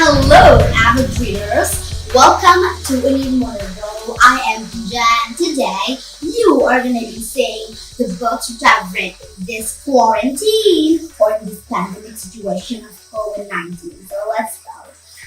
Hello, avid readers. Welcome to a new model. I am Pooja, and today you are going to be seeing the books which I've read in this quarantine or in this pandemic situation of COVID-19. So let's go.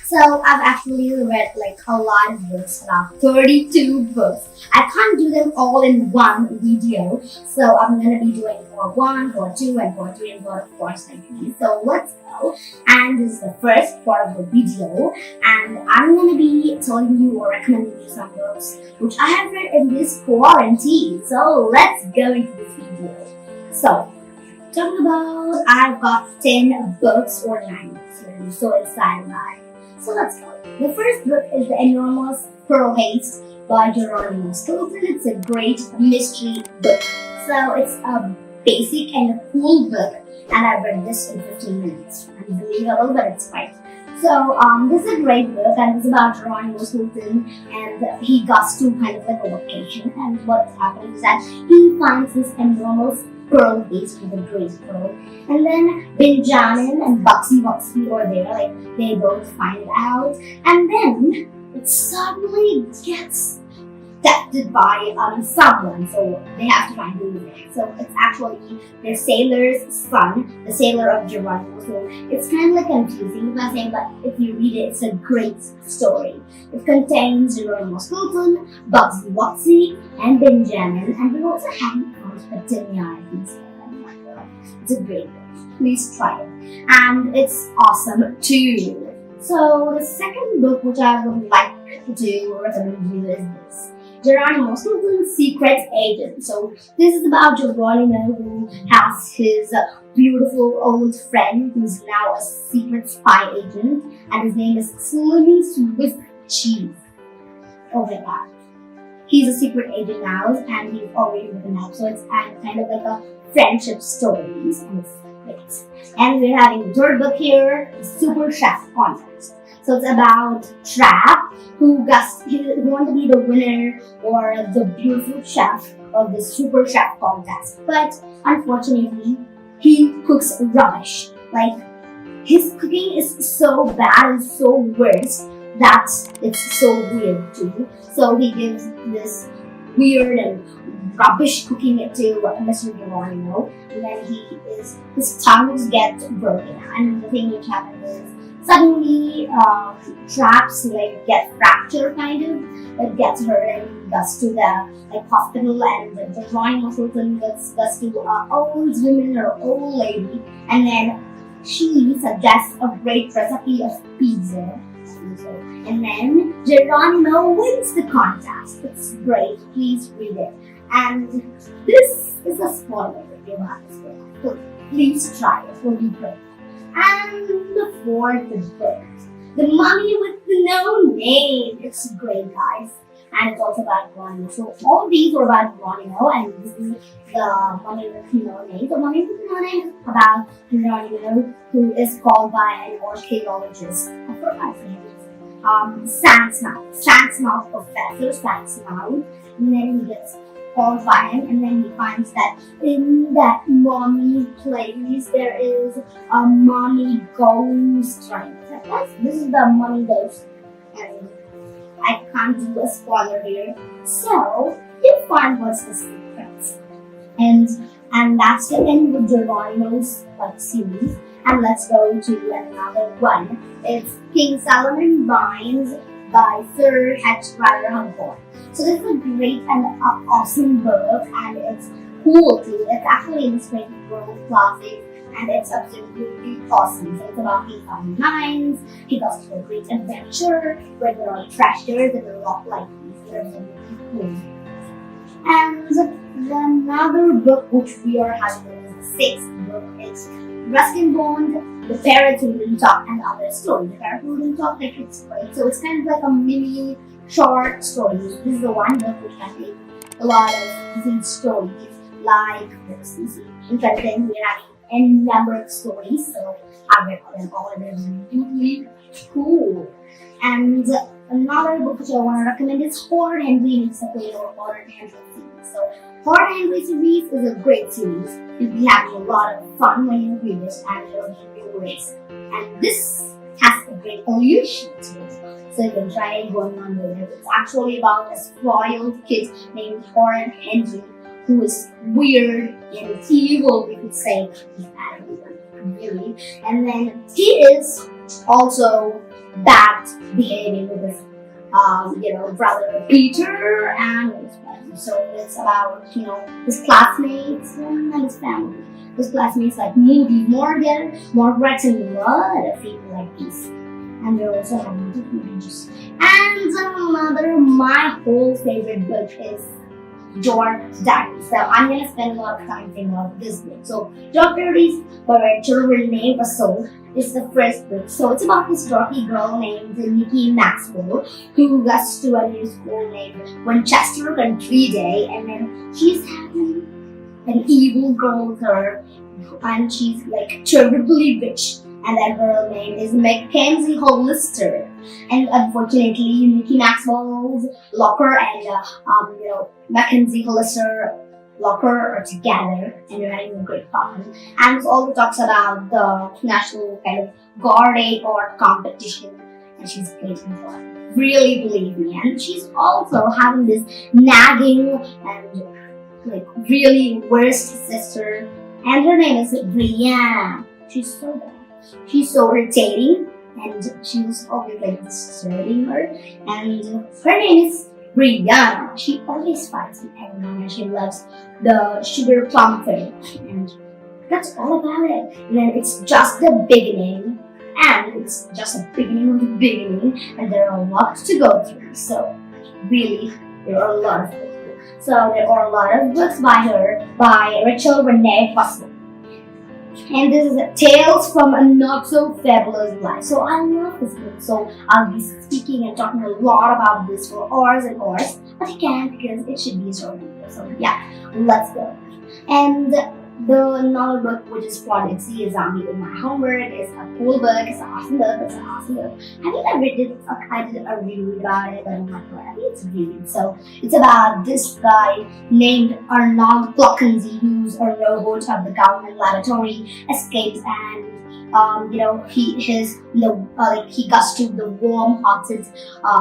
So I've actually read like a lot of books, about 32 books. I can't do them all in one video, so I'm going to be doing part 1, part 2, and part 3, and part of course 3. So let's go. And this is the first part of the video, and I'm going to be telling you or recommending you some books which I have read in this quarantine. So let's go into this video. So talking about, I've got 10 books or 9, so inside mine. So let's go. The first book is The Enormous Pearl Haste by Geronimo. Stilton. It's a great mystery book. So it's a basic and a cool book, and I read this in 15 minutes. I'm believable, but it's fine. So this is a great book, and it's about Geronimo Stilton, and he goes to kind of like a vacation, and what's happening is that he finds this enormous pearl based with a great pearl, and then Benjamin and Bugsy are there, like they both find out, and then it suddenly gets abducted by someone, so they have to find who it is. So it's actually the sailor's son, the sailor of Geronimo. So it's kind of like confusing if I say, but if you read it, it's a great story. It contains Geronimo Stilton, Bugsy, and Benjamin, and we also have Petunia. It's a great book. Please try it, and it's awesome too. So the second book which I would like to recommend you is this. Geronimo Stilton's Secret Agent. So this is about Geronimo, who has his beautiful old friend who's now a secret spy agent, and his name is Slimmy Swift Cheese. Oh my god. He's a secret agent now, and he's already written up. So it's kind of like a friendship stories, and it's great. And we're having the third book here, the Super Chef Contest. So it's about Trap, who wants to be the winner or the beautiful chef of the Super Chef Contest. But unfortunately, he cooks rubbish. Like, his cooking is so bad and so worse that it's so weird too. So he gives this weird and rubbish cooking to Mr. Geronimo, and then his tongues get broken. And the thing which happens is suddenly Traps like get fractured kind of, it gets hurt, and he goes to the hospital, and the Geronimo Stilton goes to old woman or old lady, and then she suggests a great recipe of pizza. And then Geronimo wins the contest. It's great. Please read it. And this is a spoiler if you want to. So please try it. It will be great. And the fourth book, The Mummy with No Name. It's great, guys. And it's also about Geronimo. So all these are about Geronimo, and this is the Mummy with No Name. The Mummy with No Name is about Geronimo, who is called by an archaeologist. I forgot his name. Sandsmouth Professor Sandsmouth, and then he gets called by him, and then he finds that in that mummy place there is a mummy ghost. Right? This is the mummy ghost, and I can't do a spoiler here. So you find what's the secret, and that's the end of Geronimo's series. And let's go to another one. It's King Solomon Vines by Sir H. Rider Haggard. So this is a great and awesome book, and it's cool too. It's actually in the Spring World Classic, and it's absolutely awesome. So it's about King Solomon Vines. He goes to a great adventure where there are treasures and a lot like these. They're really cool. And another book which we are having is the sixth book. It's Ruskin Bond, The Parrot Who Didn't Talk, and Other Stories. The Parrot Who Didn't Talk, like it's great. So it's kind of like a mini short story. This is the one book which contains a lot of different stories, like this. In fact, then we're having a number of stories. So I've read them all, and they're really cool. And another book which I want to recommend is Horror Henry, and it's a play or Horror Henry series. So Horror Henry series is a great series. You'll be having a lot of fun when you read this, and it'll give you a race. And this has a great illusion to it. So you can try going on with it. It's actually about a spoiled kid named Warren Henry who is weird and evil, we could say. Really. And then he is also bad behaving with his brother Peter and his friends. So it's about, his classmates and his family. His classmates like Moody Morgan, Margaret and Blood, people like this. And they're also having different ages. And my whole favorite book is George's Diary. So I'm gonna spend a lot of time thinking about this book. So George's by Geronimo is the first book. So it's about this dorky girl named Nikki Maxwell who goes to a new school named Winchester Country Day, and then she's having an evil girl with her, and she's like terribly rich. And that girl name is Mackenzie Hollister. And unfortunately, Nikki Maxwell's locker and Mackenzie Hollister locker are together, and they're having a great problem. And it also talks about the national kind of garden art competition, and she's great for it. Really believe me. And she's also having this nagging and like really worst sister, and her name is Brianna. She's so bad. She's so irritating, and she was always like disturbing her. And her name is Brianna. She always fights with everyone, and she loves the sugar plum thing. And that's all about it. And then it's just the beginning, and it's just the beginning of the beginning, and there are lots to go through. So really, there are a lot of books. So there are a lot of books by her, by Rachel Renee Fussell. And this is Tales from a Not So Fabulous Life. So I love this book. So I'll be speaking and talking a lot about this for hours and hours. But I can't because it should be a short video. So yeah, let's go. And the another book which is Project Z is Zombie in My Homework. It's a cool book. It's an awesome book. It's an awesome book. I think I did a review about it, but I'm not sure. I think it's really good. So it's about this guy named Arnold Pluckensy, who's a robot of the government laboratory, escapes and he goes to the warm-hearted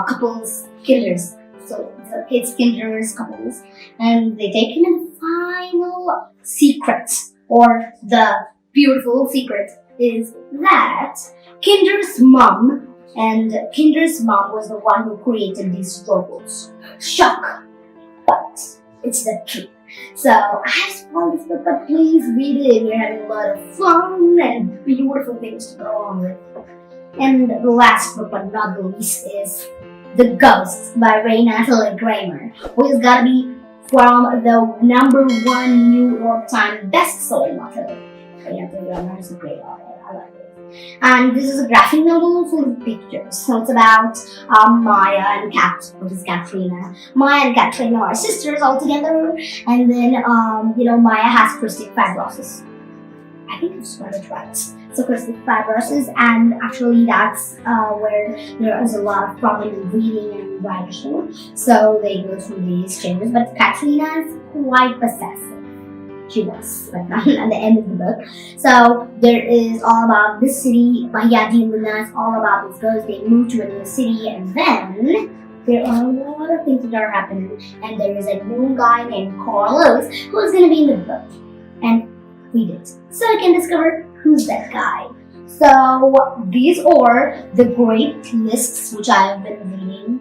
couples killers. So it's killers couples, and they take him in the final secret, or the beautiful secret, is that Kinder's mom was the one who created these robots. Shock, but it's the truth. So I have spoiled this book, but please read it. We're having a lot of fun and beautiful things to go on with. And the last book, but not the least, is The Ghost by Renata Kramer, who is gonna be from the #1 New York Times best-selling author. Renata Kramer is a great author. I like it. And this is a graphic novel full of pictures. So it's about Maya and Kat, which is Katrina. Maya and Katrina are sisters all together, and then Maya has cystic fibrosis. I think it's got it right. So cystic fibrosis, and actually that's where there is a lot of problem in reading and writing. So they go through these changes. But Katrina is quite possessive. She was at the end of the book. So there is all about this city. Mayadi and Luna is all about this ghost. They move to a new city, and then there are a lot of things that are happening. And there is a new guy named Carlos who is going to be in the book. And read it so you can discover who's that guy. So these are the great lists which I have been reading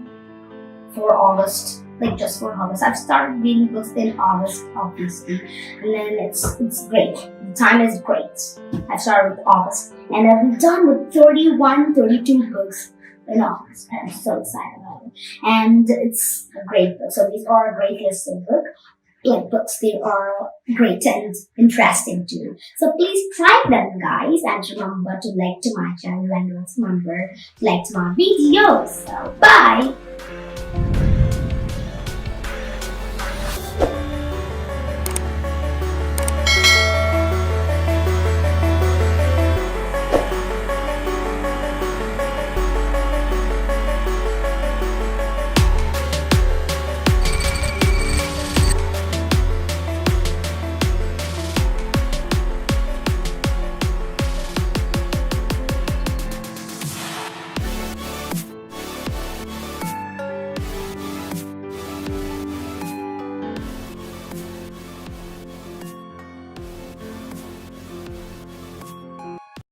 for August, like just for August. I've started reading books in August, obviously, and then it's great. The time is great. I started with August, and I'm done with 32 books in August. I'm so excited about it, and it's a great book. So these are a great list of books. They are great and interesting too. So please try them, guys, and remember to like to my channel and also remember to like to my videos. So bye.